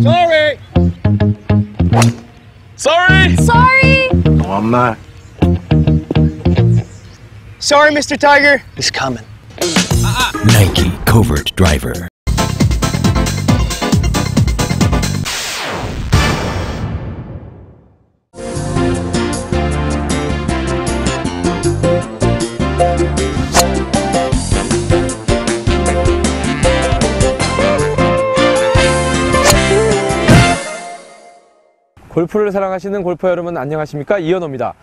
Sorry. Sorry. Sorry! No, I'm not. Sorry, Mr. Tiger. He's coming. Nike Covert Driver. 골프를 사랑하시는 골퍼 여러분 안녕하십니까, 이현호입니다.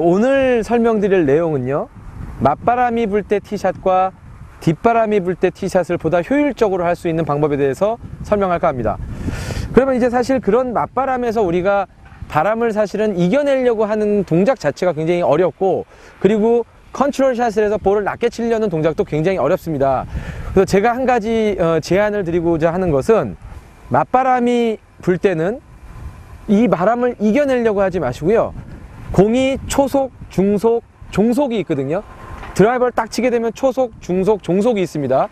오늘 설명드릴 내용은요, 맞바람이 불 때 티샷과 뒷바람이 불 때 티샷을 보다 효율적으로 할 수 있는 방법에 대해서 설명할까 합니다. 그러면 이제 사실 그런 맞바람에서 우리가 바람을 사실은 이겨내려고 하는 동작 자체가 굉장히 어렵고, 그리고 컨트롤 샷을 해서 볼을 낮게 치려는 동작도 굉장히 어렵습니다. 그래서 제가 한 가지 제안을 드리고자 하는 것은, 맞바람이 불 때는 이 바람을 이겨내려고 하지 마시고요, 공이 초속, 중속, 종속이 있거든요. 드라이버를 딱 치게 되면 초속, 중속, 종속이 있습니다.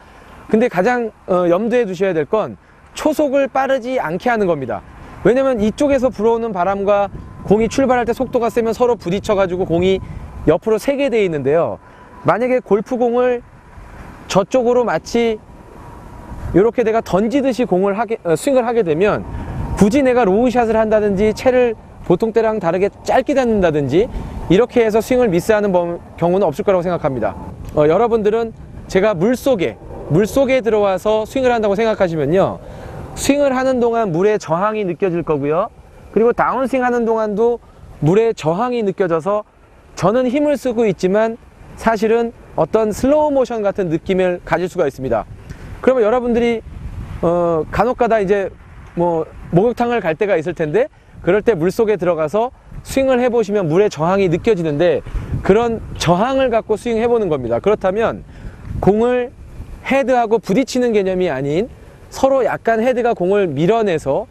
근데 가장 염두에 두셔야 될 건 초속을 빠르지 않게 하는 겁니다. 왜냐면 이쪽에서 불어오는 바람과 공이 출발할 때 속도가 세면 서로 부딪혀 가지고 공이 옆으로 새게 돼 있는데요, 만약에 골프공을 저쪽으로 마치 이렇게 내가 던지듯이 공을 스윙을 하게 되면, 굳이 내가 로우샷을 한다든지 채를 보통 때랑 다르게 짧게 닫는다든지 이렇게 해서 스윙을 미스하는 경우는 없을 거라고 생각합니다. 여러분들은 제가 물속에 들어와서 스윙을 한다고 생각하시면요, 스윙을 하는 동안 물의 저항이 느껴질 거고요, 그리고 다운스윙 하는 동안도 물의 저항이 느껴져서 저는 힘을 쓰고 있지만 사실은 어떤 슬로우 모션 같은 느낌을 가질 수가 있습니다. 그러면 여러분들이 간혹가다 이제 목욕탕을 갈 때가 있을 텐데, 그럴 때 물속에 들어가서 스윙을 해보시면 물의 저항이 느껴지는데, 그런 저항을 갖고 스윙해 보는 겁니다. 그렇다면 공을 헤드하고 부딪히는 개념이 아닌, 서로 약간 헤드가 공을 밀어내서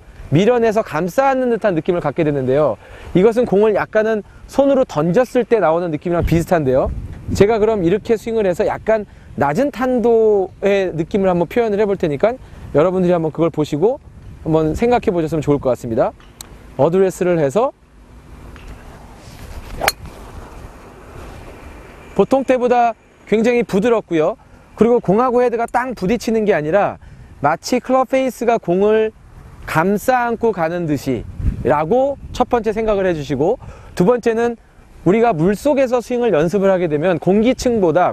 감싸 안는 듯한 느낌을 갖게 되는데요, 이것은 공을 약간은 손으로 던졌을 때 나오는 느낌이랑 비슷한데요, 제가 그럼 이렇게 스윙을 해서 약간 낮은 탄도의 느낌을 한번 표현을 해볼 테니까 여러분들이 한번 그걸 보시고 한번 생각해 보셨으면 좋을 것 같습니다. 어드레스를 해서 보통 때보다 굉장히 부드럽고요, 그리고 공하고 헤드가 땅 부딪히는 게 아니라 마치 클럽 페이스가 공을 감싸 안고 가는 듯이 라고 첫 번째 생각을 해주시고, 두 번째는 우리가 물속에서 스윙을 연습을 하게 되면 공기보다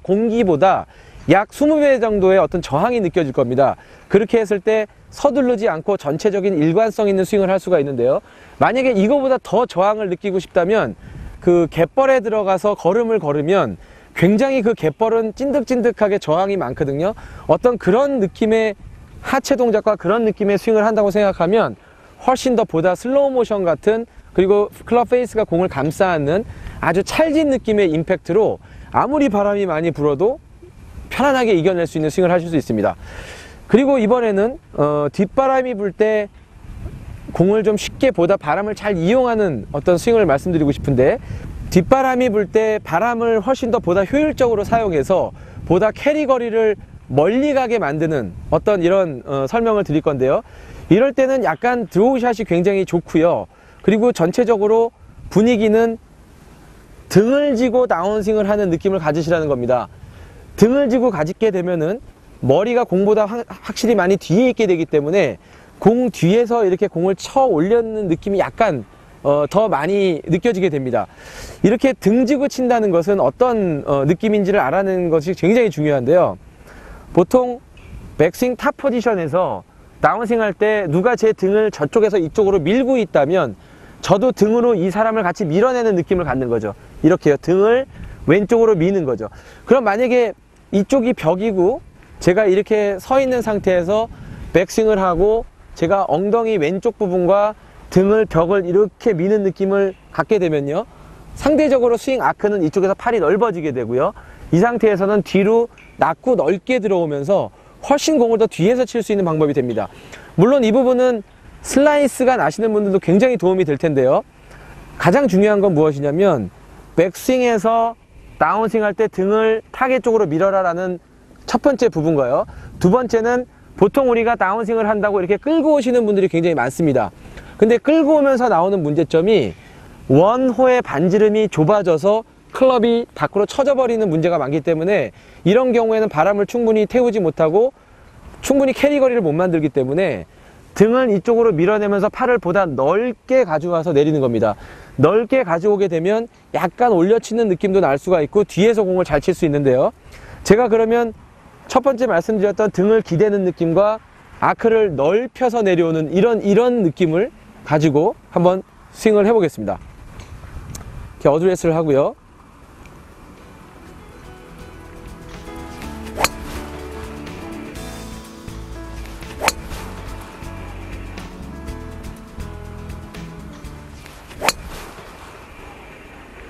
약 20배 정도의 어떤 저항이 느껴질 겁니다. 그렇게 했을 때 서두르지 않고 전체적인 일관성 있는 스윙을 할 수가 있는데요, 만약에 이거보다 더 저항을 느끼고 싶다면 그 갯벌에 들어가서 걸음을 걸으면 굉장히 그 갯벌은 찐득찐득하게 저항이 많거든요. 어떤 그런 느낌의 하체 동작과 그런 느낌의 스윙을 한다고 생각하면 훨씬 더 보다 슬로우 모션 같은, 그리고 클럽 페이스가 공을 감싸 안는 아주 찰진 느낌의 임팩트로 아무리 바람이 많이 불어도 편안하게 이겨낼 수 있는 스윙을 하실 수 있습니다. 그리고 이번에는 뒷바람이 불 때 공을 좀 쉽게 보다 바람을 잘 이용하는 어떤 스윙을 말씀드리고 싶은데, 뒷바람이 불 때 바람을 훨씬 더 보다 효율적으로 사용해서 보다 캐리 거리를 멀리 가게 만드는 어떤 이런 설명을 드릴 건데요, 이럴 때는 약간 드로우샷이 굉장히 좋고요, 그리고 전체적으로 분위기는 등을 지고 다운스윙을 하는 느낌을 가지시라는 겁니다. 등을 지고 가지게 되면은 머리가 공보다 확실히 많이 뒤에 있게 되기 때문에 공 뒤에서 이렇게 공을 쳐 올려는 느낌이 약간 더 많이 느껴지게 됩니다. 이렇게 등지고 친다는 것은 어떤 느낌인지를 알아내는 것이 굉장히 중요한데요, 보통 백스윙 탑 포지션에서 다운스윙 할 때 누가 제 등을 저쪽에서 이쪽으로 밀고 있다면 저도 등으로 이 사람을 같이 밀어내는 느낌을 갖는 거죠. 이렇게요, 등을 왼쪽으로 미는 거죠. 그럼 만약에 이쪽이 벽이고 제가 이렇게 서 있는 상태에서 백스윙을 하고 제가 엉덩이 왼쪽 부분과 등을 벽을 이렇게 미는 느낌을 갖게 되면요, 상대적으로 스윙 아크는 이쪽에서 팔이 넓어지게 되고요, 이 상태에서는 뒤로 낮고 넓게 들어오면서 훨씬 공을 더 뒤에서 칠 수 있는 방법이 됩니다. 물론 이 부분은 슬라이스가 나시는 분들도 굉장히 도움이 될 텐데요, 가장 중요한 건 무엇이냐면 백스윙에서 다운스윙 할 때 등을 타겟 쪽으로 밀어라 라는 첫 번째 부분과요, 두 번째는 보통 우리가 다운스윙을 한다고 이렇게 끌고 오시는 분들이 굉장히 많습니다. 근데 끌고 오면서 나오는 문제점이 원호의 반지름이 좁아져서 클럽이 밖으로 쳐져버리는 문제가 많기 때문에 이런 경우에는 바람을 충분히 태우지 못하고 충분히 캐리 거리를 못 만들기 때문에 등을 이쪽으로 밀어내면서 팔을 보다 넓게 가져와서 내리는 겁니다. 넓게 가져오게 되면 약간 올려치는 느낌도 날 수가 있고 뒤에서 공을 잘 칠 수 있는데요. 제가 그러면 첫 번째 말씀드렸던 등을 기대는 느낌과 아크를 넓혀서 내려오는 이런 느낌을 가지고 한번 스윙을 해보겠습니다. 이렇게 어드레스를 하고요.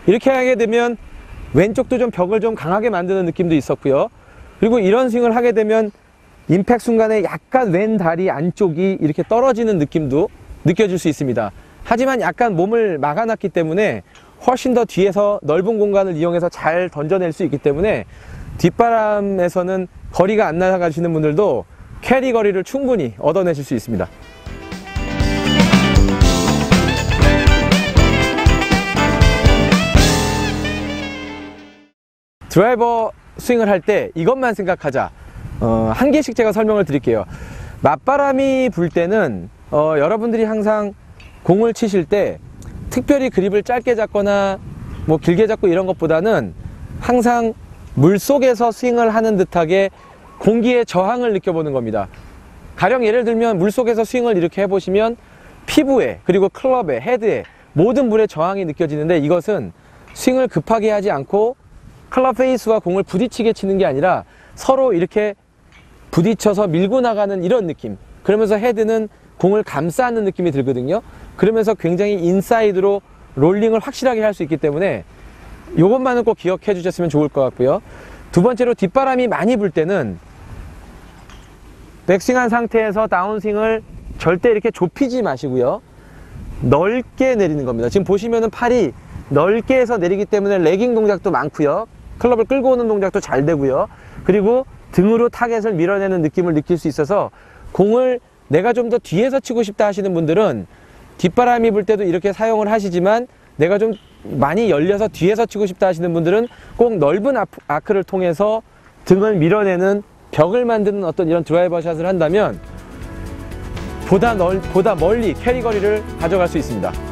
이렇게 하게 되면 왼쪽도 좀 벽을 좀 강하게 만드는 느낌도 있었고요. 그리고 이런 스윙을 하게 되면 임팩트 순간에 약간 왼 다리 안쪽이 이렇게 떨어지는 느낌도 느껴질 수 있습니다. 하지만 약간 몸을 막아놨기 때문에 훨씬 더 뒤에서 넓은 공간을 이용해서 잘 던져낼 수 있기 때문에 뒷바람에서는 거리가 안 나가시는 분들도 캐리 거리를 충분히 얻어내실 수 있습니다. 드라이버 스윙을 할 때 이것만 생각하자. 한 개씩 제가 설명을 드릴게요. 맞바람이 불 때는 여러분들이 항상 공을 치실 때 특별히 그립을 짧게 잡거나 뭐 길게 잡고 이런 것보다는 항상 물속에서 스윙을 하는 듯하게 공기의 저항을 느껴보는 겁니다. 가령 예를 들면 물속에서 스윙을 이렇게 해보시면 피부에 그리고 클럽에 헤드에 모든 물의 저항이 느껴지는데 이것은 스윙을 급하게 하지 않고 클럽 페이스와 공을 부딪히게 치는 게 아니라 서로 이렇게 부딪혀서 밀고 나가는 이런 느낌. 그러면서 헤드는 공을 감싸는 느낌이 들거든요. 그러면서 굉장히 인사이드로 롤링을 확실하게 할 수 있기 때문에 이것만은 꼭 기억해 주셨으면 좋을 것 같고요. 두 번째로 뒷바람이 많이 불 때는 백스윙한 상태에서 다운스윙을 절대 이렇게 좁히지 마시고요. 넓게 내리는 겁니다. 지금 보시면은 팔이 넓게 해서 내리기 때문에 레깅 동작도 많고요. 클럽을 끌고 오는 동작도 잘 되고요. 그리고 등으로 타겟을 밀어내는 느낌을 느낄 수 있어서 공을 내가 좀 더 뒤에서 치고 싶다 하시는 분들은 뒷바람이 불 때도 이렇게 사용을 하시지만 내가 좀 많이 열려서 뒤에서 치고 싶다 하시는 분들은 꼭 넓은 아크를 통해서 등을 밀어내는 벽을 만드는 어떤 이런 드라이버 샷을 한다면 보다 멀리 캐리 거리를 가져갈 수 있습니다.